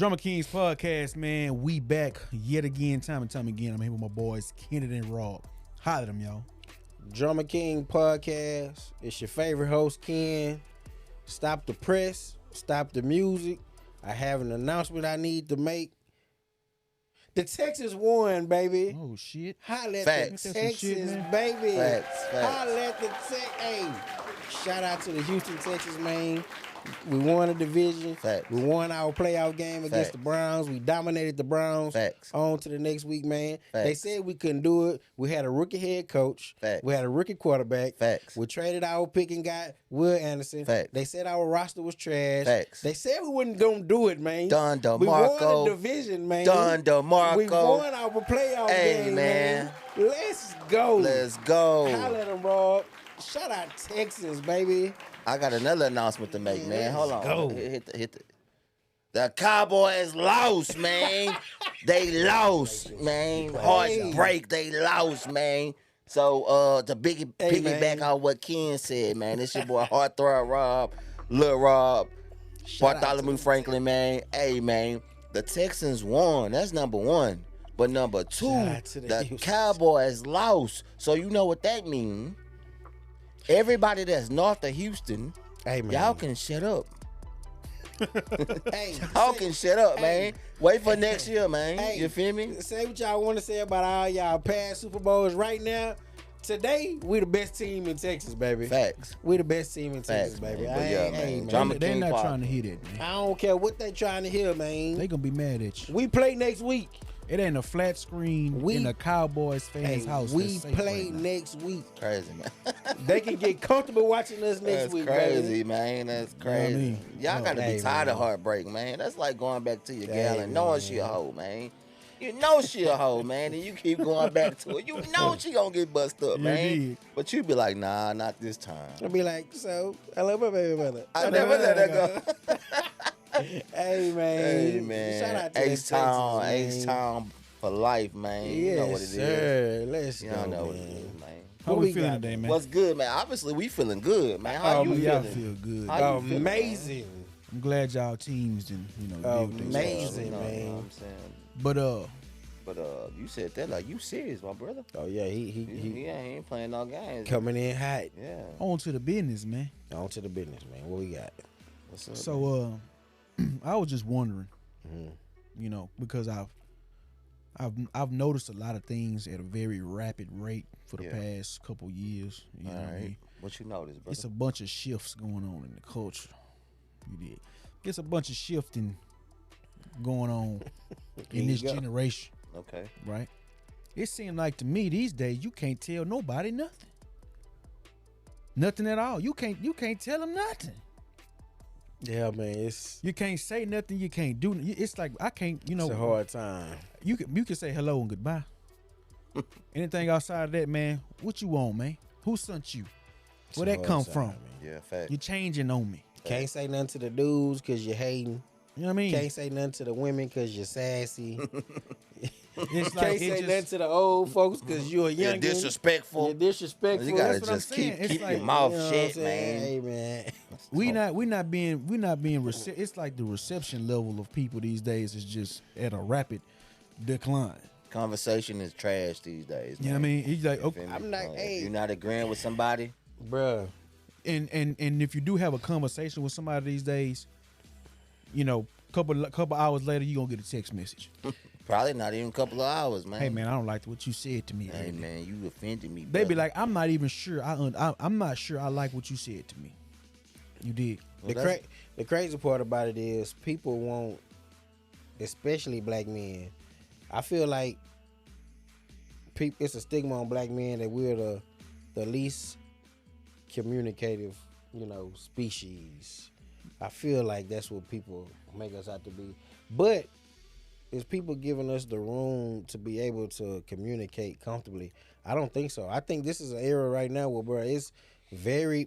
Drummer Kingz podcast, man. We back yet again, time and time again. I'm here with my boys, Kenneth and Rob. Holler at them, y'all. Drummer King podcast. It's your favorite host, Ken. Stop the press. Stop the music. I have an announcement I need to make. The Texans won, baby. Oh, shit. Holla at Facts. the That's some shit, Texans, man. baby. Facts. Holla at the Hey, shout out to the Houston Texans, man. We won a division. Facts. We won our playoff game against Facts. the Browns. We dominated the Browns. Facts. On to the next week, man. They Facts. said we couldn't do it. We had a rookie head coach. Facts. We had a rookie quarterback. Facts. We traded our pick and got Will Anderson. Facts. They said our roster was trash. Facts. They said we wasn't gonna do it, man. Done, We won DeMarco. the division, man. Done, DeMarco. We won our playoff Hey, game, man. Let's go. Let's go. Holla at them, Rob. Shout out Texas, baby. I got another announcement to make, man. Hold on. go. Hit the. The Cowboys lost, man. They lost, man. Heartbreak. They lost, man. So to piggyback on what Ken said, man. This your boy Heartthrob Rob, Lil Rob, Shout out Bartholomew to Franklin, man. Hey, man. The Texans won. That's number one. But number two, Shout out to the the Houstons. Cowboys lost. So you know what that means. Everybody that's north of Houston, Hey, man. y'all can shut up. Hey, Y'all can shut up, Hey. man. Wait for next year, man. Hey, You feel me? Say what y'all want to say about all y'all past Super Bowls right now. Today, we the best team in Texas, baby. Facts. We the best team in Facts, Texas, baby. man. But yeah, man. Hey, Drama They're King not Pop. trying to hear that, man. I don't care what they trying to hear, man. They gonna be mad at you. We play next week. It ain't a flat screen in a Cowboys fan's Hey, house. we that's safe play right now. next week. Crazy, man. They can get comfortable watching us next That's week, crazy, baby. man. That's know what I crazy. mean? Y'all gotta Hey, be tired man. of heartbreak, man. That's like going back to your gal Hey, and knowing man. she a hoe, man. You know she a hoe, man, and you keep going back to it. You know she gonna get busted up, You man. did. But you be like, nah, not this time. I'll be like, so, I love my baby mother. I never let her go. Hey, man. Hey, man. Shout out to Ace that Town, Texas, Ace man. Town for life, man. Yes, You know what it is. sir. Let's You go, don't know man. what it is, man. How What we we feeling got, today, man? What's good, man? Obviously, we feeling good, man. How you y'all feeling? feel good. How you feeling, man? Amazing. I'm glad y'all teams and deal with this. Amazing. You know man. what I'm saying? But But you said that like you serious, my brother. Oh, yeah, he He ain't playing no games. coming in hot. Yeah. on to the business, man. On to the business, man. What we got? What's up? So I was just wondering, Mhm. you know, because I've noticed a lot of things at a very rapid rate for the Yeah. past couple years. You know what I mean? What you noticed, brother? It's a bunch of shifts going on in the culture. You did. It's a bunch of shifting going on in you this go. generation, Okay. right? It seems like to me these days you can't tell nobody nothing. Nothing at all. You can't tell them nothing. Yeah, man. It's You can't say nothing. You can't do. It's like I can't. You know, a hard time. you can say hello and goodbye. Anything outside of that, man, what you want, man? Who sent you? It's Where a that hard come time, from? man. Yeah, fact. You're changing on me. Can't say nothing to the dudes because you're hating. You know what I mean? Can't say nothing to the women because you're sassy. It's like Can't say it nothing just, to the old folks because you're a You're young. disrespectful. You're disrespectful. You gotta That's what I'm just saying. It's keep like, your mouth You know what I'm shut, saying? man. Hey, man. we not being it's like the reception level of people these days is just at a rapid decline. Conversation is trash these days. You know what I mean? He's like, You okay, feel me? I'm not- If hey. you're not agreeing with somebody, Bruh. and if you do have a conversation with somebody these days, you know, couple hours later you gonna get a text message. probably not even a couple of hours, man. Hey man, I don't like what you said to me. Hey, earlier. man, you offended me. They be brother. like, I'm not even sure. I'm not sure I like what you said to me. You did. Well, The crazy part about it is people won't, especially black men. I feel like it's a stigma on black men that we're the least communicative, species. I feel like that's what people make us out to be. But is people giving us the room to be able to communicate comfortably? I don't think so. I think this is an era right now where, bro, it's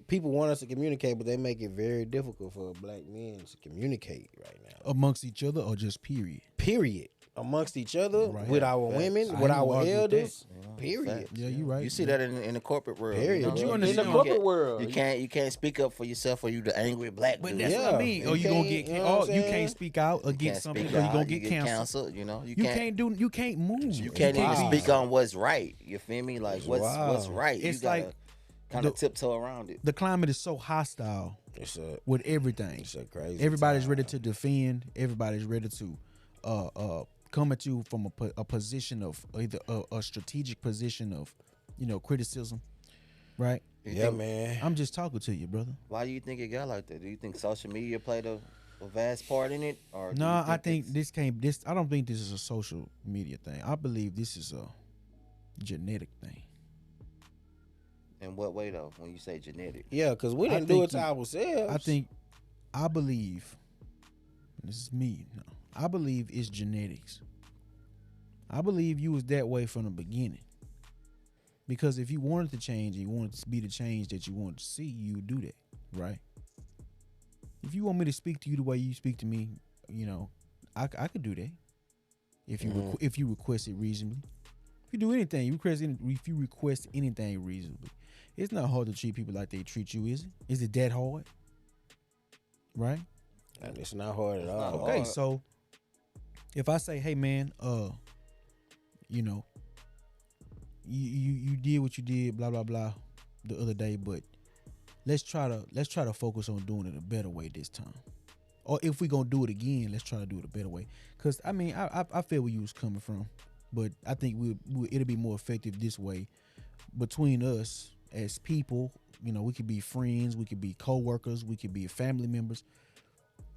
people want us to communicate, but they make it very difficult for black men to communicate right now. Amongst each other or just period? Period. amongst each other, Right. with our Facts. women, I with ain't our argue with that. elders. You know, Period. facts, Yeah, you right. You see Yeah. that in the corporate world. Period. You know? But you In understand- the corporate world, You can't speak up for yourself, or you the angry black But dude. that's what I mean. Yeah. Or you gonna You get can't- you know what I'm you saying? can't speak out You against can't something speak because you're out, gonna get you canceled. You know, You can't move. You can't even Wow. speak on what's right. You feel me? Like what's Wow. right. It's you gotta like kind of tiptoe around it. The climate is so hostile with everything. It's a crazy. Everybody's time. ready to defend. Everybody's ready to come at you from a position of either a strategic position of, criticism, right? Yeah, man. I'm just talking to you, brother. Why do you think it got like that? Do you think social media played a vast part in it, or do No, you I think it's- I don't think this is a social media thing. I believe this is a genetic thing. In what way though? When you say genetic, Yeah, because we I didn't do think it to ourselves. I believe, this is me. No, I believe it's genetics. I believe you was that way from the beginning. Because if you wanted to change and you wanted to be the change that you wanted to see, you would do that, right? If you want me to speak to you the way you speak to me, I could do that. If you if you request it reasonably, if you do anything, if you request anything reasonably, it's not hard to treat people like they treat you, is it? Is it that hard? Right? And it's not hard at all. Okay, so if I say, hey man, you did what you did, blah blah blah, the other day, but let's try to focus on doing it a better way this time. Or if we gonna do it again, let's try to do it a better way. Cause I mean, I feel where you was coming from, but I think it'll be more effective this way between us as people. We could be friends, we could be co-workers, we could be family members.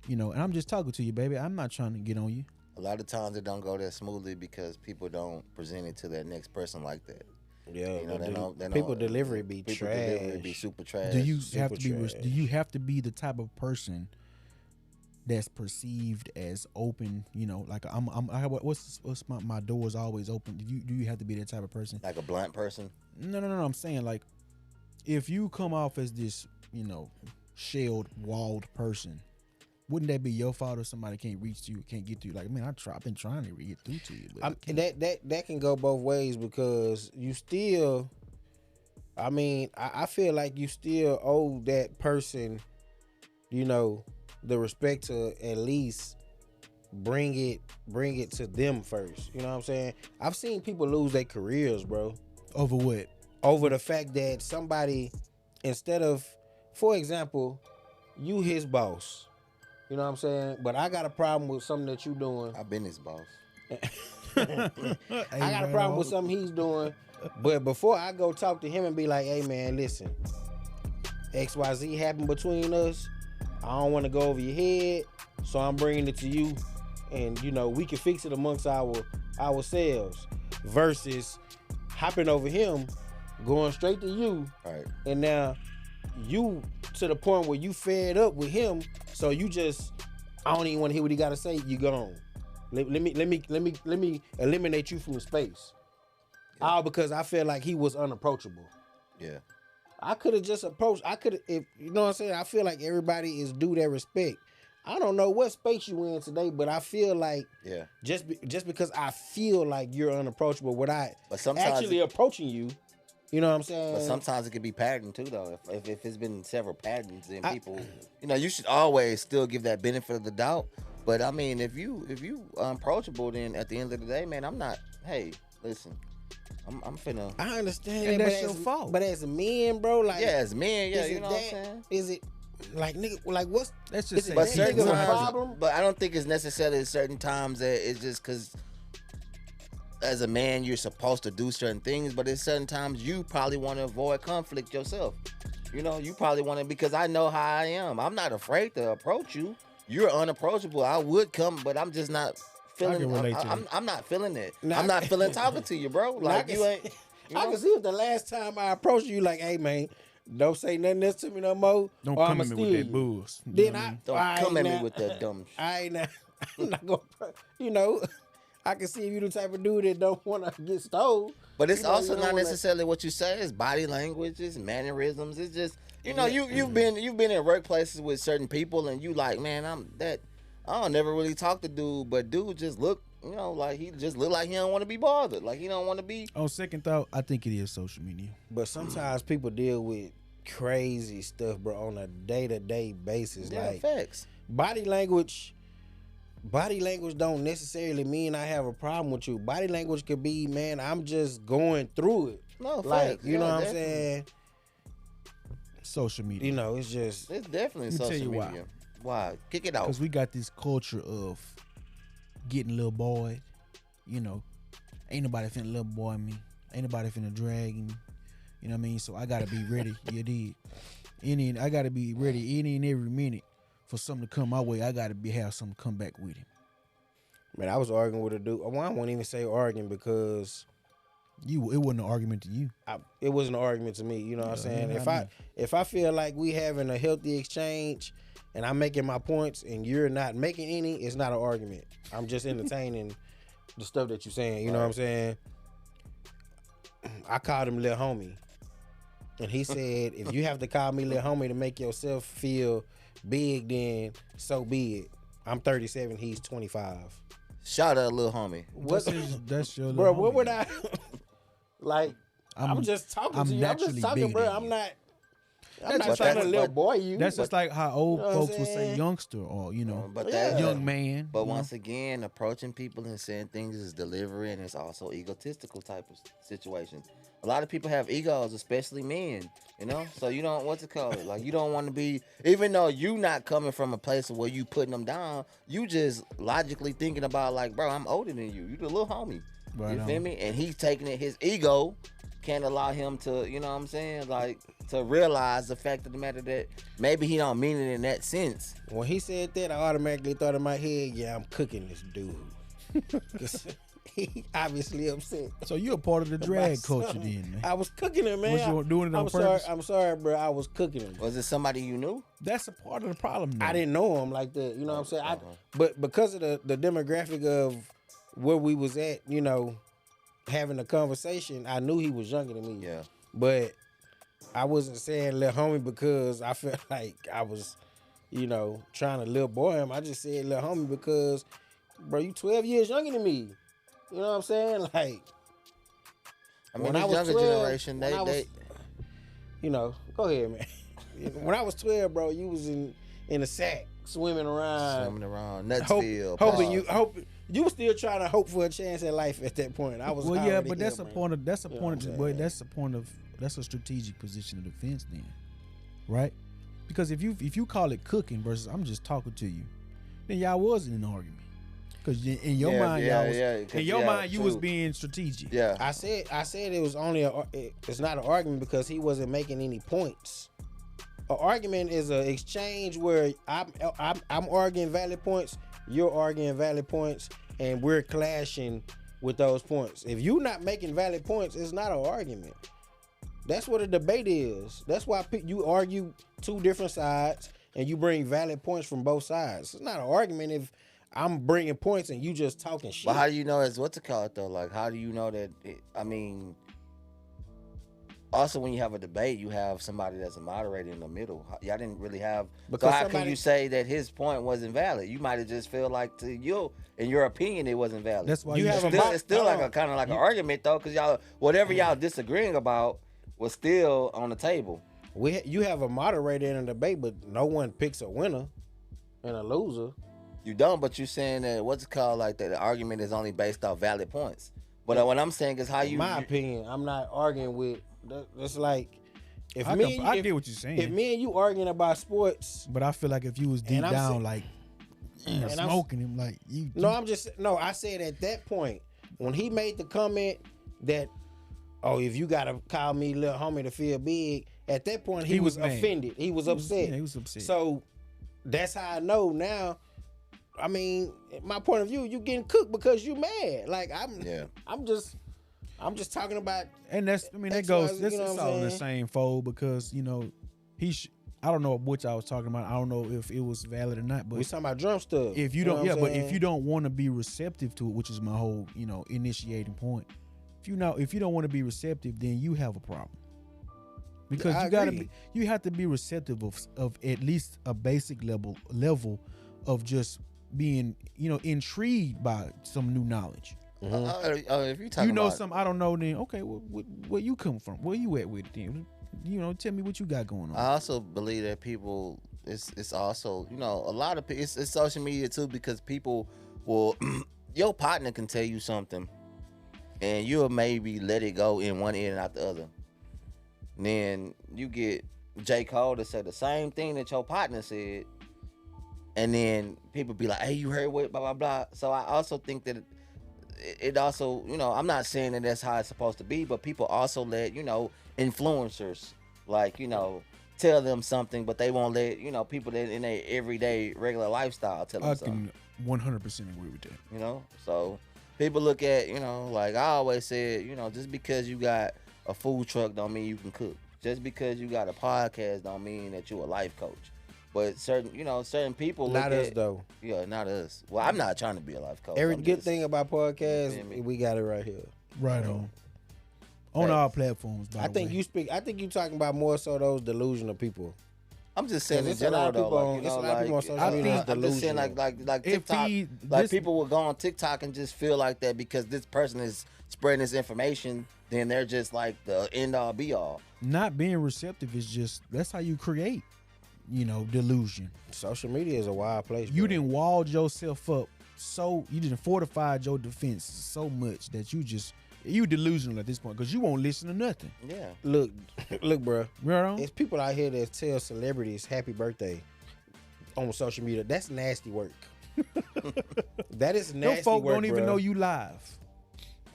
And I'm just talking to you, baby. I'm not trying to get on you. a lot of times it don't go that smoothly because people don't present it to that next person like that. Yeah, You know, they don't. people delivery be People trash. delivery be super trash. Do you super have to be? trash. Do you have to be the type of person that's perceived as open? Like what's my door's always open. Do you have to be that type of person? like a blunt person? No. I'm saying, like, if you come off as this, shelled, walled person, wouldn't that be your fault if somebody can't reach you, can't get to you? Like, man, I've been trying to get through to you. But That can go both ways because you still, I feel like you still owe that person, the respect to at least bring it to them first. You know what I'm saying? I've seen people lose their careers, bro, over what? over the fact that somebody, instead of, for example, you his boss. You know what I'm saying? But I got a problem with something that you doing. I've been his boss. I got a problem with something he's doing. But before I go talk to him and be like, hey man, listen, XYZ happened between us. I don't want to go over your head, so I'm bringing it to you, and we can fix it amongst ourselves. Versus hopping over him, going straight to you, Right. and now you to the point where you fed up with him, so you just, I don't even want to hear what he got to say. You gone. Let me eliminate you from the space. All because I feel like he was unapproachable. Yeah. I could have just approached. If you know what I'm saying. I feel like everybody is due their respect. I don't know what space you in today, but I feel like just because I feel like you're unapproachable, without actually approaching you. You know what I'm saying? But sometimes it could be patterned too, though. If it's been several patterns, then people, you should always still give that benefit of the doubt. But I mean, if you unapproachable, then at the end of the day, man, I'm not. Hey, listen, I'm finna. I understand, And that, that's your fault. But as men, bro, like, As men, is you it know that? what I'm saying? Is it like, nigga? Like, what's? Let's just say But that certain nigga's a times, problem? but I don't think it's necessarily certain times that it's just because as a man you're supposed to do certain things, but it's certain times you probably want to avoid conflict yourself. You probably want to, because I know how I am. I'm not afraid to approach you. You're unapproachable. I would come, but I'm just not feeling. can relate to that. I'm not feeling it. Nah, I'm not feeling talking to you, bro. Like you ain't. I can see if the last time I approached you, like, hey man, don't say nothing else to me no more. Don't or come I'ma at me with steal that you. bulls. Then Don't come at me with that dumb shit. I ain't not, I'm not gonna, I can see if you the type of dude that don't want to get stole. But it's You know, also you don't not wanna- necessarily what you say. It's body language, it's mannerisms. It's just you've been in workplaces with certain people, and you like, man, I don't never really talk to dude, but dude just look you know, like he just look like he don't want to be bothered. Like he don't want to be. On second thought, I think it is social media. But sometimes people deal with crazy stuff, bro, on a day-to-day basis. Yeah, like facts. body language don't necessarily mean I have a problem with you. Body language could be, man, I'm just going through it. No, Like, facts. you know Yeah, what I'm definitely. saying? Social media. You know, it's just It's definitely Let me tell social you why. media. Why? Kick it out. Because we got this culture of getting little boy, you know, ain't nobody finna little boy me. Ain't nobody finna drag me. You know what I mean? So I gotta be ready. You did. I gotta be ready any and every minute for something to come my way. I gotta have something come back with him. man, I was arguing with a dude. Well, I won't even say arguing because It wasn't an argument to you. it wasn't an argument to me. You know what I'm saying? If I feel like we having a healthy exchange and I'm making my points and you're not making any, it's not an argument. I'm just entertaining the stuff that you're saying. You know what I'm saying? I called him Lil Homie. And he said, if you have to call me Lil Homie to make yourself feel big, then so be it. I'm 37, he's 25. Shout out, little homie. What? That's your Bro, little what homie. would I like? I'm just talking I'm to you. I'm just naturally talking, bigger bro. than I'm you. not just trying like- to little boy you. That's just like how old You know what I'm folks would say saying? youngster or, you know, But Yeah. that young man. But you know? once again, approaching people and saying things is delivery, and it's also egotistical type of situation. A lot of people have egos, especially men, you know? So you don't, what's it called? Like, you don't want to be, even though you not coming from a place where you putting them down, you just logically thinking about, like, bro, I'm older than you. You the little homie. Right You on. feel me? And he's taking it, his ego can't allow him to, you know what I'm saying? Like, to realize the fact of the matter that maybe he don't mean it in that sense. When he said that, I automatically thought in my head, yeah, I'm cooking this dude. 'Cause he obviously upset. So you're a part of the drag about culture something. then, man. I was cooking him, man. Was you doing it on I'm sorry, purpose? I'm sorry, bro. I was cooking him. Was it somebody you knew? That's a part of the problem, though. I didn't know him like that. You know what I'm saying? Uh-huh. But because of the demographic of where we was at, you know, having a conversation, I knew he was younger than me. Yeah. But I wasn't saying little homie because I felt like I was, you know, trying to little boy him. I just said little homie because, bro, you 12 years younger than me. You know what I'm saying? Like, I mean, when this I was younger 12, generation, when I was- they you know, go ahead, man. When I was 12, bro, you was in a sack swimming around. swimming around Hope, Nutsville. hoping pause. you were still trying to hope for a chance at life at that point. I was Well, yeah, already but that's here, a man. point of You know what I'm saying? that's a strategic position of defense then, right? Because if you call it cooking versus I'm just talking to you, then y'all wasn't in an argument. Because in your mind, y'all was, in your mind, you was true. being strategic. Yeah. I said it was only it's not an argument because he wasn't making any points. An argument is an exchange where I'm arguing valid points, you're arguing valid points, and we're clashing with those points. If you're not making valid points, it's not an argument. That's what a debate is. That's why you argue two different sides and you bring valid points from both sides. It's not an argument if I'm bringing points and you just talking shit. But how do you know it's what's it called though? Like, how do you know that? I mean, also when you have a debate, you have somebody that's a moderator in the middle. Y'all didn't really have. Because so how somebody- can you say that his point wasn't valid? You might have just feel like to you, in your opinion, it wasn't valid. That's why You you have have a It's still like a kind of like an argument though, because y'all whatever y'all disagreeing about was still on the table. You have a moderator in a debate, but no one picks a winner and a loser. You don't, but you saying that what's it called like that? The argument is only based off valid points. But what I'm saying is how In my opinion, I'm not arguing with. That's like if I me and I you, get what you're saying. if me and you arguing about sports. But I feel like if you was deep And I'm down, saying- like And I'm- smoking him, like you. No, I said at that point when he made the comment that, oh, if you gotta call me little homie to feel big, at that point he was mad. offended. He was upset. Yeah, he was upset. So that's how I know now. I mean, my point of view, you getting cooked because you mad. Like I'm just talking about. And that's, I mean, that X, goes, Y, Z, this you know is what I'm all in the saying? same fold because, you know, I don't know which I was talking about. I don't know if it was valid or not, We but talking about drum stuff. if you know don't, what yeah, I'm but if saying? you don't want to be receptive to it, which is my whole, you know, initiating point. If you don't want to be receptive, then you have a problem. Because I you gotta agree. you have to be receptive of at least a basic level of just being, intrigued by some new knowledge. If you talking about something I don't know, then okay, where you come from? Where you at with it then? Tell me what you got going on. I also believe that people, it's also, a lot of it's social media too, because people will, your partner can tell you something and you'll maybe let it go in one ear and out the other. And then you get J. Cole to say the same thing that your partner said, and then people be like, hey, you heard what, blah, blah, blah. So I also think that it also, I'm not saying that that's how it's supposed to be, but people also let, influencers, like, tell them something, but they won't let, people that in their everyday regular lifestyle tell them something. I can 100% agree with that. So people look at, like I always said, just because you got a food truck don't mean you can cook. Just because you got a podcast don't mean that you're a life coach. But certain people look not at, us though. Yeah, not us. Well, I'm not trying to be a life coach. Every good thing about podcasts, we got it right here. Right on. On all platforms, by I the think way. I think you talking about more so those delusional people. I'm just saying in It's a lot general of though, people on- it's a lot of people on social media I'm just saying like TikTok, people will go on TikTok and just feel like that because this person is spreading this information, then they're just like the end all be all. Not being receptive is just, that's how you create, delusion. Social media is a wild place. You bro. didn't walled yourself up you didn't fortified your defense so much that you delusional at this point because you won't listen to nothing. Yeah. Look, bro. Right on? It's people out here that tell celebrities happy birthday on social media. That's nasty work. That is nasty Them folk work, don't even bro. know you live.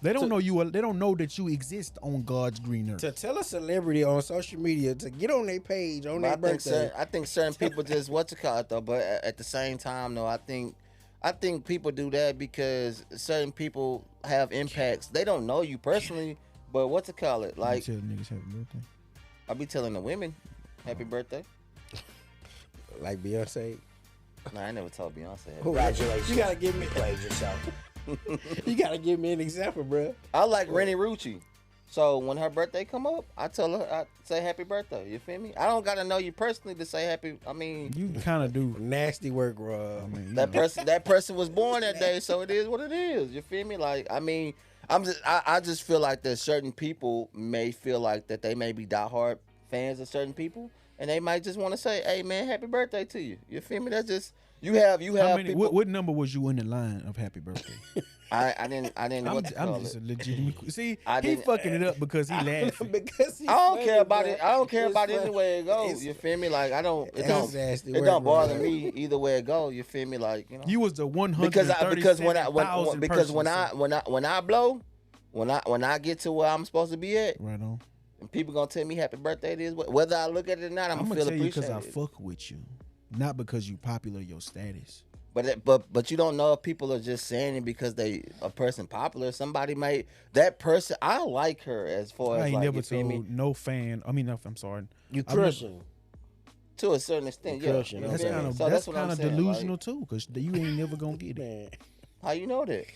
They don't know you. They don't know that you exist on God's green earth. To tell a celebrity on social media to get on their page on their birthday. I think certain people just though, but at the same time though, I think people do that because certain people have impacts. They don't know you personally, but like You tell niggas happy birthday. I be telling the women happy birthday. Like Beyonce. Nah, I never told Beyonce. Congratulations. You gotta give me played yourself. You gotta give me an example, bro. I like Rennie Rucci. So when her birthday come up, I tell her, I say happy birthday. You feel me? I don't gotta know you personally to say happy. I mean, You kind of do. Nasty work, bro. I mean, that person was born that day, so it is what it is. You feel me? Like, I mean, I just feel like that certain people may feel like that they may be diehard fans of certain people, and they might just want to say, "Hey, man, happy birthday to you." You feel me? That's just you have How many, people. what number was you in the line of happy birthday? I didn't. I'm call just it. a legitimate. See, I he didn't- fucking it up because he laughing. Because I don't care about it. I don't care about it any way it goes. You feel me? Like I don't. It don't. nasty It work, don't bro. bother me either way it go. You feel me? Like You was the 100 because when I blow, when I get to where I'm supposed to be at, right on. and people gonna tell me happy birthday, it is whether I look at it or not, I'm I'm gonna gonna feel tell you because appreciated. I fuck with you, not because you popular your status. But you don't know if people are just saying it because a person popular. Somebody might that person. I like her as far as I ain't like, never you feel me? told no fan. I mean, I'm sorry. You I've never- crushing. To a certain extent, yeah. Crushing, You That's feel me? kind of So that's what kind I'm of saying, delusional like, too, because you ain't never gonna get it. Man. how you know that?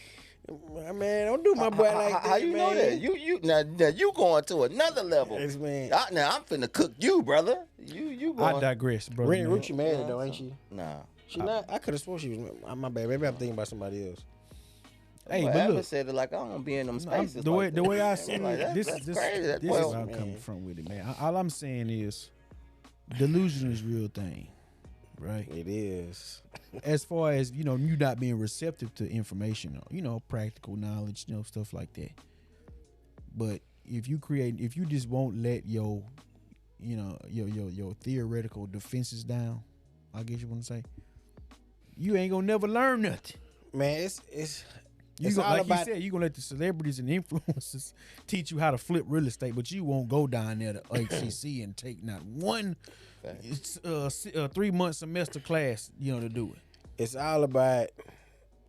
Man, don't do my boy like that. How you know that? You now you going to another level. Yes, man. Now I'm finna cook you, brother. You going? I digress, bro. Rennie Rucci married though, ain't she? Nah. She not. I could have sworn she was. My bad. Maybe I'm thinking about somebody else. Hey, Well, but Evan look, said it like I don't be in them spaces. the way like the that. way I Man, see like, it, this that's is crazy. That's this is well, where I'm man. coming from with it, man. All I'm saying is, delusion is a real thing, right? It is. As far as you not being receptive to information, practical knowledge, stuff like that. But if you just won't let your theoretical defenses down, I guess you want to say, you ain't gonna never learn nothing. Man, it's You all like about. you said, you gonna let the celebrities and influencers teach you how to flip real estate, but you won't go down there to HCC and take not one 3-month semester class, to do it. It's all about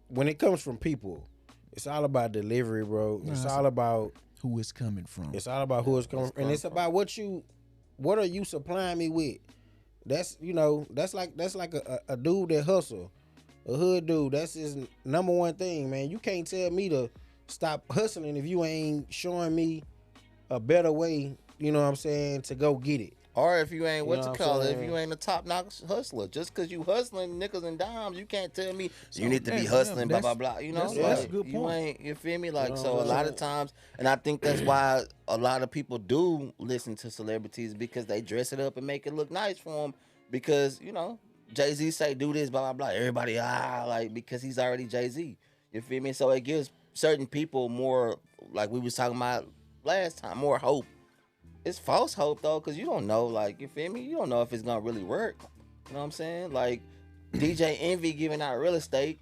when it comes from people. It's all about delivery, bro. It's all about. Who it's coming from. It's all about who it's coming from, and it's about what are you supplying me with. That's that's like a dude that hustle, a hood dude. That's his number one thing, man. You can't tell me to stop hustling if you ain't showing me a better way. You know what I'm saying, to go get it. Or if you ain't, You what know you what call I'm it, if saying? you ain't a top-notch hustler. Just because you hustling nickels and dimes, you can't tell me So you need to be that's- hustling, blah, that's- blah, blah. You know? that's a Like, good you point. ain't, you feel me? Like, know so what a I'm lot saying? of times, and I think that's why a lot of people do listen to celebrities because they dress it up and make it look nice for them because, you know, Jay-Z say do this, blah, blah, blah. Everybody, like, because he's already Jay-Z. You feel me? So it gives certain people more, like we was talking about last time, more hope. It's false hope though, cause you don't know, like, you feel me? You don't know if it's gonna really work. You know what I'm saying? Like DJ Envy giving out real estate.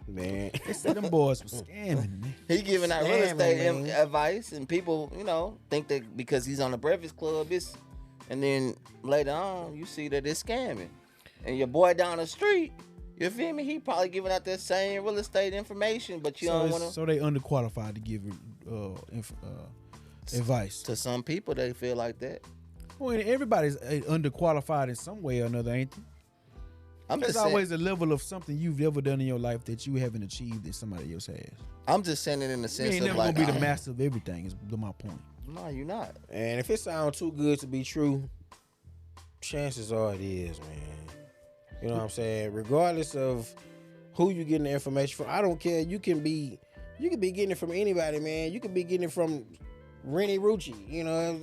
Man. They said them boys was scamming, man. He giving out real Scamming, estate man. advice, and people, you know, think that because he's on the Breakfast Club, it's, and then later on you see that it's scamming. And your boy down the street, you feel me? He probably giving out that same real estate information, but you don't want to. So they underqualified to give advice. To some people, they feel like that. Well, everybody's underqualified in some way or another, ain't they? I'm There's just saying, always a level of something you've ever done in your life that you haven't achieved that somebody else has. I'm just saying it in the You sense ain't of never like, gonna be the master of everything. Is my point. no, you're not. And if it sounds too good to be true, chances are it is, man. You know what I'm saying? Regardless of who you getting the information from, I don't care. You can be getting it from anybody, man. You could be getting it from Rennie Rucci. You know,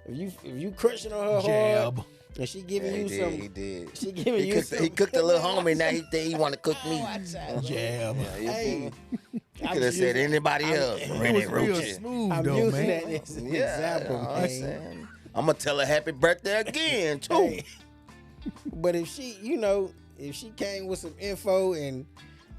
if you crushing on her hard, Jab. and she giving you some, He did. she giving you some. He cooked a little homie. Now he think he want to cook me. Jab. Hey, He could have said anybody else. Rennie It was real Rucci. smooth I'm though, using man. that as an Yeah, example, you know what I'm man. saying? I'm gonna tell her happy birthday again too. Hey. But if she, if she came with some info and,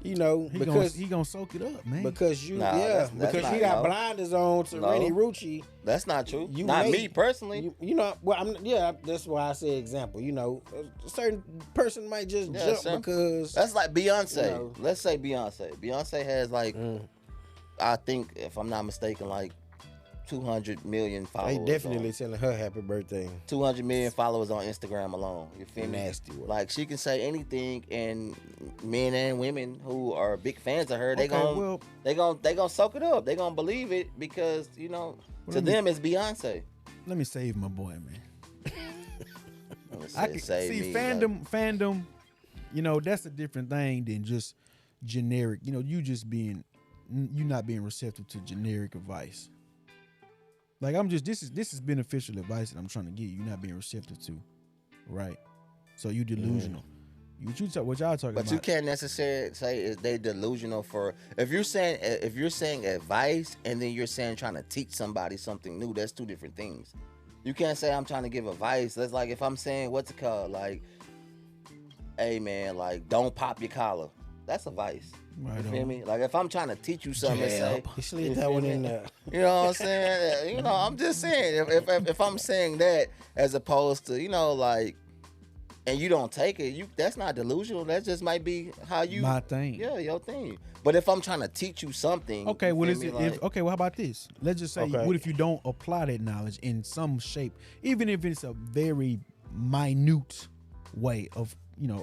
He gonna soak it up, man. because you, Nah, that's because not- you got no. blinders on to No. Rennie Rucci. That's not true. You Not may- me personally. That's why I say example. A certain person might just Yeah, jump sir. because That's like Beyonce. You know. Let's say Beyonce. Beyonce has like, I think if I'm not mistaken, like 200 million followers. they definitely telling her happy birthday. 200 million followers on Instagram alone. You feel me? Nasty work. Like she can say anything, and men and women who are big fans of her, they gonna soak it up. They gonna believe it because to them it's Beyonce. let me save my boy, man. I I can see fandom. That's a different thing than just generic. You not being receptive to generic advice. Like this is beneficial advice that I'm trying to give you. You're not being receptive to, right? So you delusional. What y'all talking about? But you can't necessarily say they delusional for if you're saying advice and then you're saying trying to teach somebody something new. That's two different things. You can't say I'm trying to give advice. That's like if I'm saying what's it called, like, hey man, like don't pop your collar. That's advice. Right You feel on. me? Like if I'm trying to teach you something, and say, He slid you that feel one me? in there. You know what I'm saying? I'm just saying if I'm saying that as opposed to like, and you don't take it, that's not delusional. That just might be how you My thing. Yeah, your thing. But if I'm trying to teach you something, Okay, you what feel is me? it? Like, Okay, well, how about this? Let's just say, Okay. what if you don't apply that knowledge in some shape, even if it's a very minute way of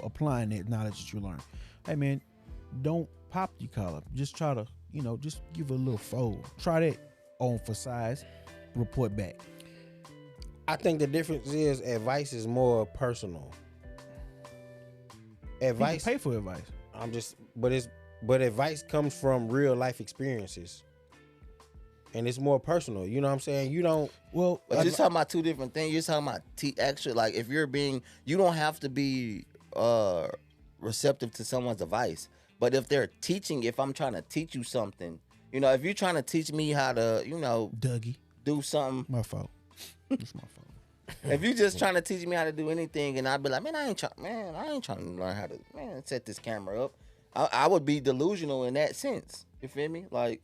applying that knowledge that you learn? Hey, man, don't pop your collar. Just try to just give a little fold. Try that on for size. Report back. I think the difference is advice is more personal. Advice, People pay for advice. but advice comes from real life experiences, and it's more personal. You know what I'm saying? You don't. Well, But you're talking about two different things. You're talking about actually, like if you don't have to be receptive to someone's advice. But if if I'm trying to teach you something, if you're trying to teach me how to, Dougie, do something, my fault. It's my fault. if you just trying to teach me how to do anything, and I'd be like, I ain't trying to learn how to, set this camera up. I would be delusional in that sense. You feel me? Like,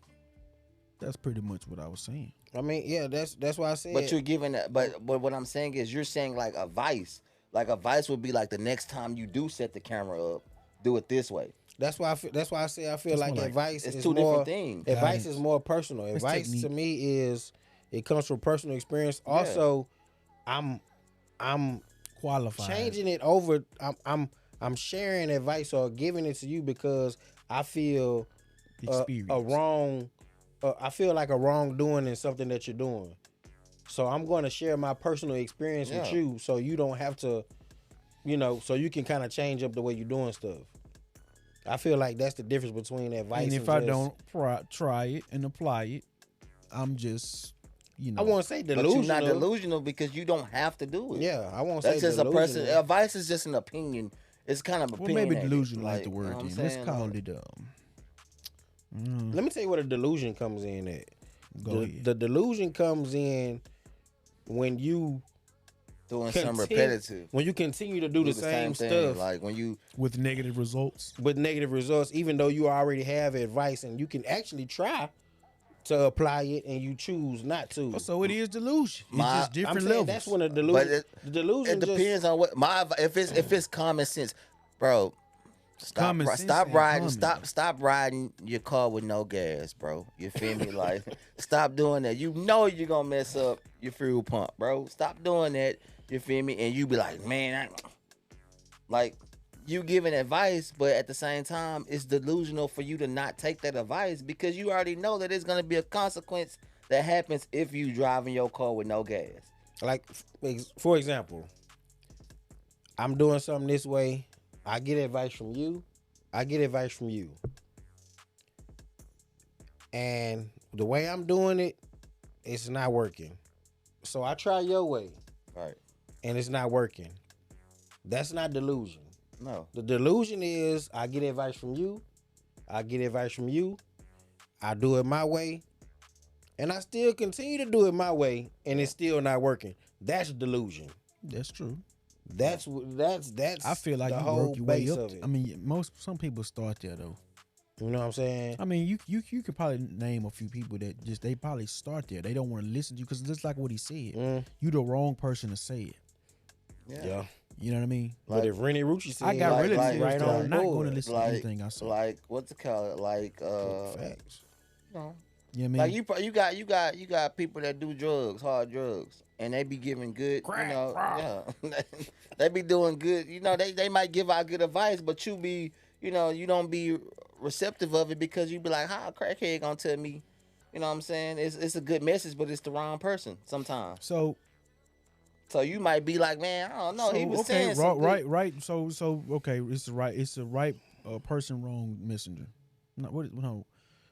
That's pretty much what I was saying. I mean, yeah, that's why I said. but you're giving that. But what I'm saying is, you're saying like advice. Like advice would be like the next time you do set the camera up, do it this way. That's why I say I feel It's like more like- advice It's is two more. different things. Advice Guidance. is more personal. It's Advice technique. to me is it comes from personal experience. Also, I'm Qualified. changing it over. I'm sharing advice or giving it to you because I feel Experience. a wrong. I feel like a wrongdoing in something that you're doing. So I'm going to share my personal experience with you, so you don't have to, so you can kind of change up the way you're doing stuff. I feel like that's the difference between advice. And if I don't try it and apply it, I'm just, I won't say delusional. But you're not delusional because you don't have to do it. Yeah, I won't That's say just delusional. a person. Advice is just an opinion. It's kind of opinion. Well, maybe delusional like the word. You know Let's call it. Let me tell you where the delusion comes in at. Go ahead. The delusion comes in when you doing something repetitive. When you continue to do the same stuff, like when you with negative results. With negative results, even though you already have advice and you can actually try to apply it, and you choose not to. So it is delusion. It's just different levels. That's when the delusion. The delusion. It depends on what if it's common sense, bro. Stop riding your car with no gas, bro. You feel me? Like, stop doing that. You know you're gonna mess up your fuel pump, bro. Stop doing that. You feel me? And you be like, man, like you giving advice, but at the same time, it's delusional for you to not take that advice because you already know that there's gonna be a consequence that happens if you driving your car with no gas. Like, for example, I'm doing something this way. I get advice from you. I get advice from you. And the way I'm doing it, it's not working. So I try your way. Right. And it's not working. That's not delusion. No. The delusion is I get advice from you. I get advice from you. I do it my way. And I still continue to do it my way. And it's still not working. That's delusion. That's true. That's I feel like the you whole work your way base up. of it. I mean, some people start there though. You know what I'm saying? I mean, you could probably name a few people that they probably start there. They don't want to listen to you because just like what he said, you the wrong person to say it. Yeah. You know what I mean? But if Rennie Rucci said, I got relatives right that are on not board. going to listen to anything I say. Like what's it called? Like facts. No. Yeah, I mean, like you got people that do drugs, hard drugs, and they be giving good, they be doing good. You know, they might give out good advice, but you don't be receptive of it because you be like, how a crackhead gonna tell me? You know what I'm saying? It's a good message, but it's the wrong person sometimes. So you might be like, man, I don't know. He was saying something. Right. So okay, it's the right person, wrong messenger. No.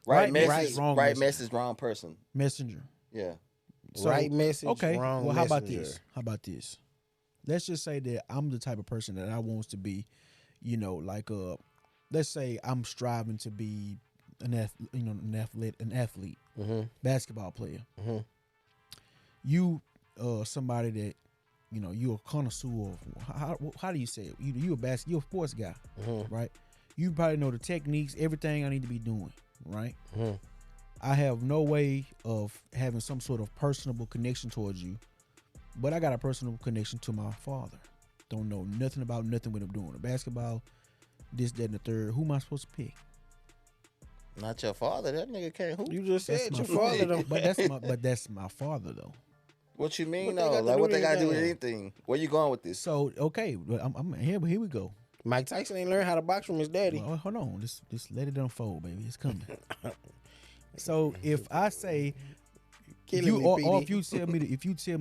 Right message, right message, wrong person. Messenger. Yeah. So, right message, okay. wrong well, messenger. How about this? Let's just say that I'm the type of person that I want to be, let's say I'm striving to be an athlete, basketball player. Mm-hmm. You, somebody that, you're a connoisseur of, how do you say it? You're a sports guy, right? You probably know the techniques, everything I need to be doing, right? Mm-hmm. I have no way of having some sort of personable connection towards you, but I got a personal connection to my father. Don't know nothing about nothing what I'm doing. Basketball, this, that, and the third. Who am I supposed to pick? Not your father. That nigga can't hoop. You just said your father though. But that's my father though. What you mean though? Like what they got to do with anything? Where you going with this? So okay, I'm here we go. If Tyson ain't learned how to box from his daddy. Well, hold on, just let it unfold, baby. It's coming. So if I say, if you tell me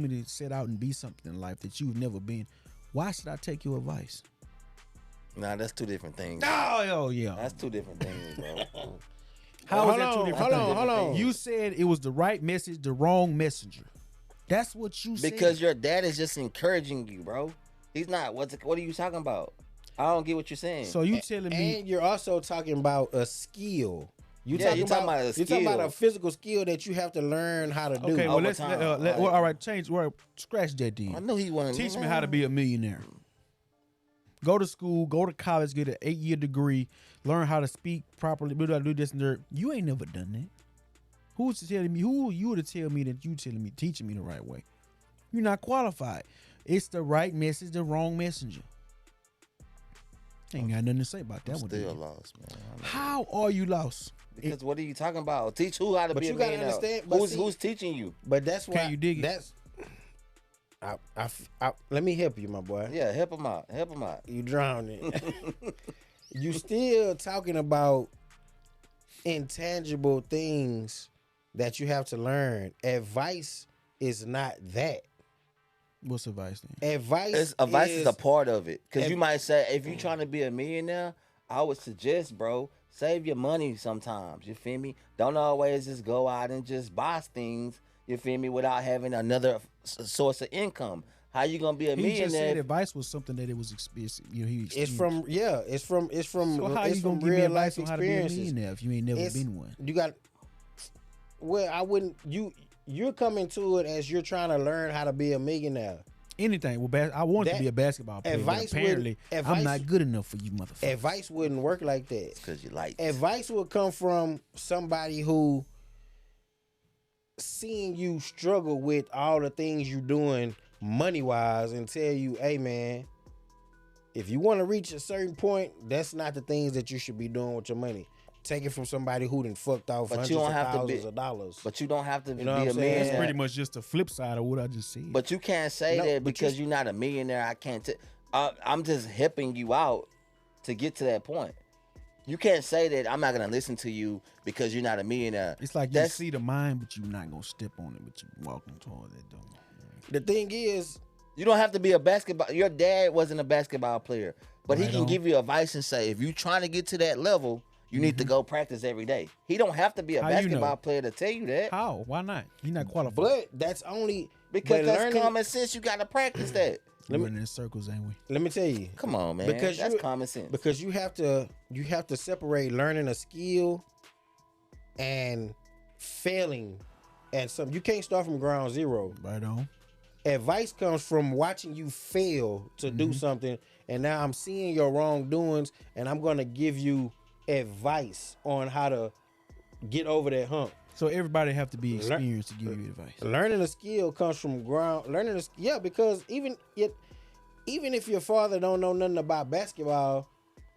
to set out and be something in life that you've never been, why should I take your advice? Nah, that's two different things. Oh yeah, that's two different things, bro. How is that two different things? Hold on. You said it was the right message, the wrong messenger. That's what you said. Because your dad is just encouraging you, bro. He's not. What are you talking about? I don't get what you're saying. So you telling me? And you're also talking about a skill. You're talking about a skill. You're talking about a physical skill that you have to learn how to do. Okay, well all right, change. Well, scratch that then. I know he wanted. Teach me how to be a millionaire. Go to school, go to college, get an 8-year degree, learn how to speak properly, do this and that. You ain't never done that. Who's telling me? Who are you to tell me that you teaching me the right way? You're not qualified. It's the right message, the wrong messenger. Ain't got nothing to say about that I'm one. Still lost, man. How are you lost? Because what are you talking about? Teach who how to be a millionaire. Who's teaching you? But that's why. Can you dig it? That's. Let me help you, my boy. Yeah, help him out. You drowning. You still talking about intangible things that you have to learn. Advice is not that. What's advice then? Advice is a part of it. Because you might say, if you're trying to be a millionaire, I would suggest, bro, save your money sometimes. You feel me? Don't always just go out and just buy things, you feel me, without having another source of income. How you gonna be a millionaire? He just said advice was something that it was expensive. You know, he It's from. So how you gonna give me advice on how to be a millionaire if you ain't never been one? You got. Well, I wouldn't. You're coming to it as you're trying to learn how to be a millionaire. Anything. Well, I wanted to be a basketball player. But apparently, I'm not good enough for you, motherfucker. Advice wouldn't work like that. Because you like. Advice would come from somebody who seeing you struggle with all the things you're doing money wise and tell you, hey man, if you want to reach a certain point, that's not the things that you should be doing with your money. Take it from somebody who done fucked off hundreds of thousands of dollars. But you don't have to be a saying? millionaire. That's pretty much just the flip side of what I just said. But you can't say that because you're not a millionaire. I can't. I'm just hipping you out to get to that point. You can't say that I'm not gonna listen to you because you're not a millionaire. It's like you see the mind, but you're not gonna step on it. But you're walking toward that door. The thing is, you don't have to be a basketball. Your dad wasn't a basketball player, but he can give you advice and say, if you're trying to get to that level, you need to go practice every day. He don't have to be a basketball player to tell you that. How? Why not? You're not qualified. But that's only because that's common sense. You got to practice that. We're in circles, ain't we? Let me tell you. Come on, man. Because that's common sense. Because you have to separate learning a skill and failing at something. You can't start from ground zero. Right on. Advice comes from watching you fail to do something, and now I'm seeing your wrongdoings, and I'm gonna give you advice on how to get over that hump. So everybody have to be experienced to give you advice. Learning a skill comes from ground. Because even if your father don't know nothing about basketball,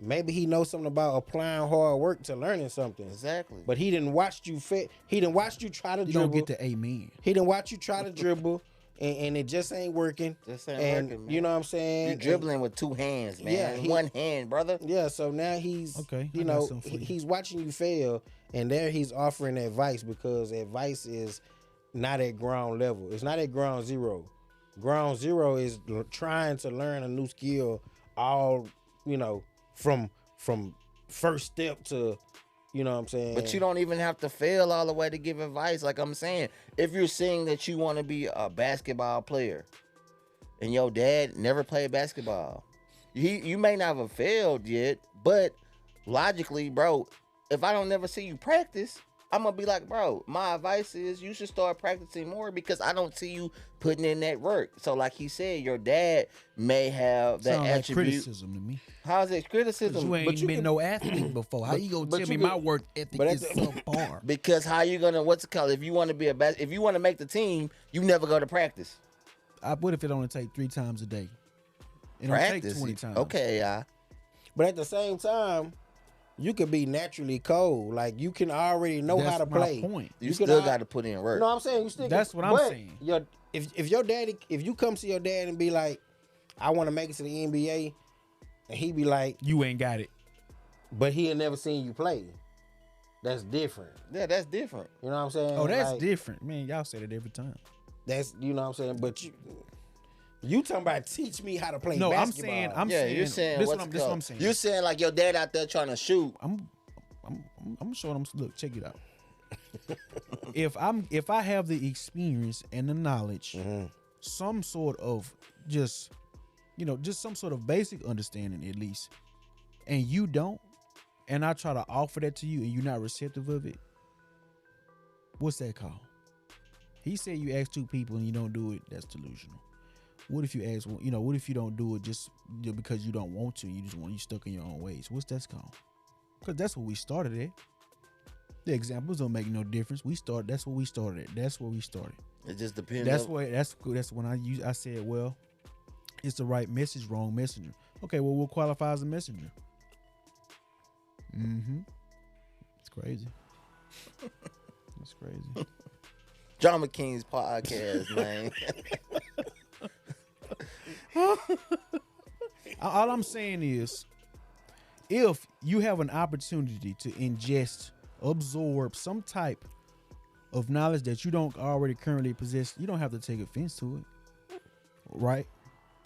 maybe he knows something about applying hard work to learning something. Exactly. But he didn't watch you He didn't watch you try to dribble. You don't get the amen. He didn't watch you try to dribble. And it just ain't working. Working, man. You know what I'm saying? You're dribbling with two hands, man. Yeah, one hand, brother. Yeah, so now he's he's watching you fail, and there he's offering advice because advice is not at ground level. It's not at ground zero. Ground zero is trying to learn a new skill, all from first step to. You know what I'm saying? But you don't even have to fail all the way to give advice. Like I'm saying, if you're saying that you want to be a basketball player and your dad never played basketball, you may not have failed yet, but logically, bro, if I don't never see you practice, I'm going to be like, bro, my advice is you should start practicing more because I don't see you putting in that work. So like he said, your dad may have that attribute. Like criticism to me. How's it criticism? You ain't been no athlete before. How you gonna tell me my work ethic is subpar? Because how you gonna if you want to be if you want to make the team, you never go to practice. What if it only take 3 times a day? It practice don't take 20 times. Okay, But at the same time, you could be naturally cold. Like you can already know how to play. My point. You still got to put in work. No, I'm saying you still. That's what I'm saying. If your daddy, if you come to your dad and be like, I want to make it to the NBA, and he be like, you ain't got it. But he had never seen you play. That's different. Yeah, that's different. You know what I'm saying? Oh, that's different. Man, y'all say that every time. That's, you know what I'm saying? But you talking about teach me how to play basketball. I'm saying you're saying this what I'm saying. You're saying like your dad out there trying to shoot. I'm showing them. Look, check it out. If I have the experience and the knowledge, some sort of just some sort of basic understanding at least, and you don't, and I try to offer that to you and you're not receptive of it, what's that called? He said you ask 2 people and you don't do it, that's delusional. What if you ask, what if you don't do it just because you don't want to, you stuck in your own ways? What's that called? Because that's what we started at. The examples don't make no difference. That's what we started at. That's where we started. It just depends. That's when I said, well, it's the right message, wrong messenger. Okay, well, we'll qualify as a messenger. It's crazy. It's crazy. Drama Kingz podcast, man. All I'm saying is, if you have an opportunity to ingest, absorb some type of knowledge that you don't already currently possess, you don't have to take offense to it, right?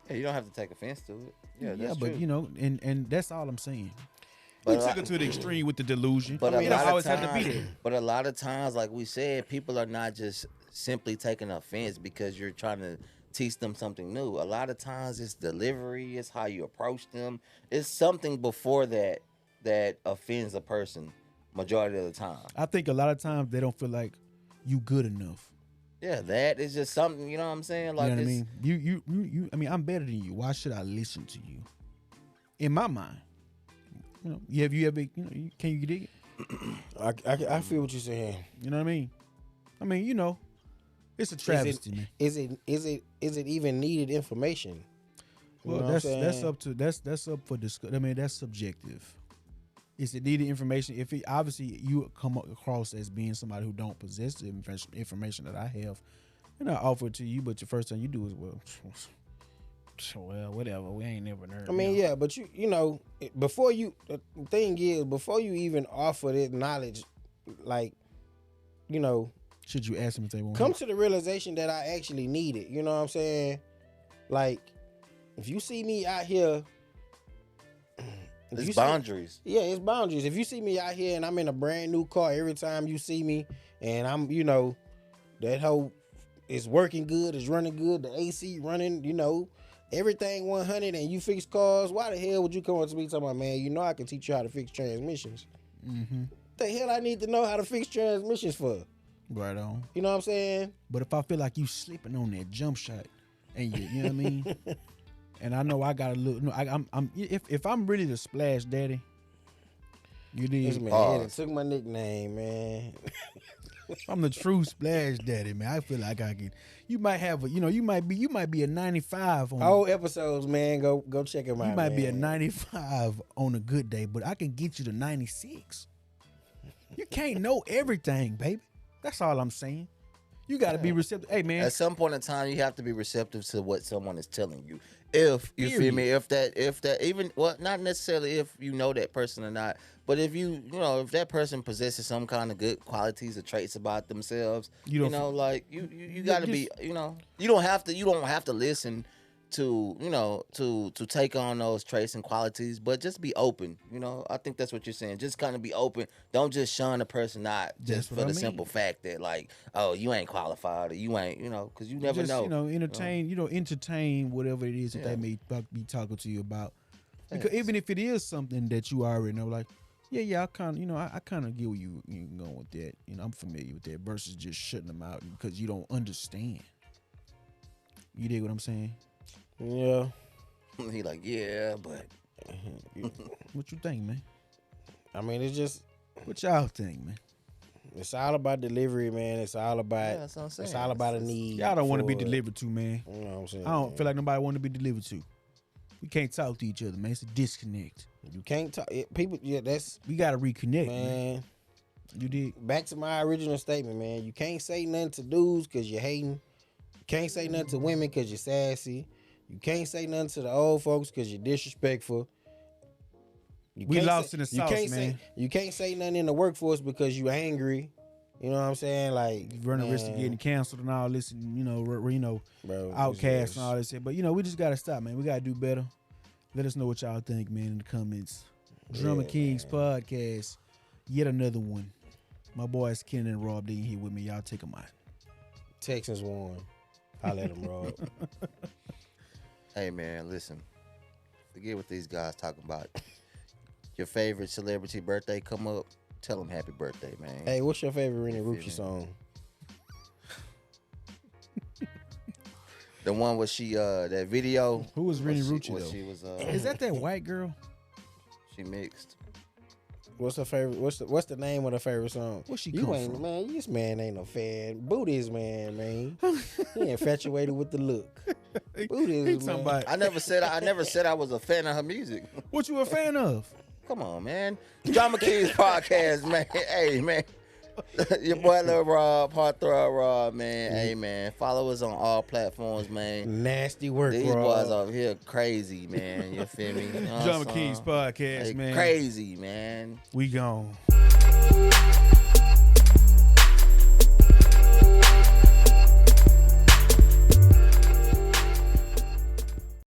Yeah, you don't have to take offense to it. Yeah, that's but true. you know, and that's all I'm saying. But we took it to the extreme with the delusion. But It a lot always of had to be there. times, but a lot of times, like we said, people are not just simply taking offense because you're trying to teach them something new. A lot of times, it's delivery, it's how you approach them. It's something before that offends a person. Majority of the time, I think a lot of times they don't feel like you good enough. yeah, that is just something. You know what I'm saying? Like, You know what I mean? You. I mean, I'm better than you. Why should I listen to you? In my mind, you know. Have you ever? You know, can you dig it? I feel what you're saying. You know what I mean? I mean, you know, it's a travesty, man. Is it even needed information? You Well, know what I'm that's saying? that's up for discussion. I mean, that's subjective. Is it needed information? If it, obviously you come across as being somebody who don't possess the information that I have, and I offer it to you, but the first thing you do is, well, whatever. We ain't never heard. I mean, yeah, but you know, before you, the thing is, before you even offer this knowledge, like, you know, should you ask them if they want? come to the realization that I actually need it. You know what I'm saying? Like, if you see me out here. it's boundaries. It's boundaries. If you see me out here and I'm in a brand new car every time you see me, and I'm, you know, that whole is working good, is running good, the AC running, you know, everything 100, and you fix cars, why the hell would you come up to me talking about, man, you know I can teach you how to fix transmissions? Mm-hmm. The hell I need to know how to fix transmissions for? Right on. You know what I'm saying? But if I feel like you slipping on that jump shot, and you know what I mean, and I know I got a little, no, I'm if I'm really the splash daddy, you This need. man it took my nickname, man. I'm the true splash daddy, man. I feel like I can. You might have a, you know, you might be a 95 on. Old episodes, man. Go check them out. You might be a man. 95 on a good day, but I can get you to 96. You can't know everything, baby. That's all I'm saying. You got to be receptive. Hey, man. At some point in time, you have to be receptive to what someone is telling you. If you feel me, if that even, well, not necessarily if you know that person or not, but if you know, if that person possesses some kind of good qualities or traits about themselves, you know, like you got to be, you know, you don't have to listen to, you know, to take on those traits and qualities, but just be open. You know, I think that's what you're saying. Just kind of be open. Don't just shun a person out just for the simple fact that, like, oh, you ain't qualified or you ain't, you know, because you never know. You know, entertain whatever it is that they may be talking to you about. Because even if it is something that you already know, like, I kind of, you know, I kind of get where you going with that. You know, I'm familiar with that versus just shutting them out because you don't understand. You dig what I'm saying? Yeah. He like, yeah, but What you think, man? I mean, it's just, What y'all think, man? it's all about delivery, man. It's all about, that's what I'm saying. it's all about a need. Y'all don't want to be for- delivered to, man. You know what I'm saying? I don't feel like nobody want to be delivered to. We can't talk to each other, man. It's a disconnect. You can't talk. People, that's, We got to reconnect, man. man. You dig? Back to my original statement, man. You can't say nothing to dudes because you're hating. You can't say nothing to women because you're sassy. You can't say nothing to the old folks because you're disrespectful. We lost in the sauce, man. You can't say nothing in the workforce because you're angry. You know what I'm saying? Like, Running risk of getting canceled and all this, and, you know, bro, outcasts and all this shit. But, you know, we just got to stop, man. We got to do better. Let us know what y'all think, man, in the comments. Drummer Kingz podcast. Yet another one. My boys Ken and Rob, they in here with me. Y'all take them out. Texans won. Holla at them, Rob. Hey, man, listen. Forget what these guys talking about. Your favorite celebrity birthday come up, tell them happy birthday, man. Hey, what's your favorite Rennie Rucci song? The one where she, that video. Who was Rennie Rucci, where though? she was, Is that white girl? she mixed. What's her favorite? What's the name of the favorite song? Where she you come ain't from? man. This man ain't no fan. Buddhist man. He infatuated with the look. Buddhist man. Somebody. I never said I was a fan of her music. What you a fan of? Come on, man. Drama Kingz podcast, man. Hey, man. Your boy Lil Rob, Heartthrob Rob, man. Hey, man. Follow us on all platforms, man. Nasty work, These bro. boys over here crazy, man. You feel me? You know what Drama I'm saying? Kingz podcast, They man. crazy, man. We gone.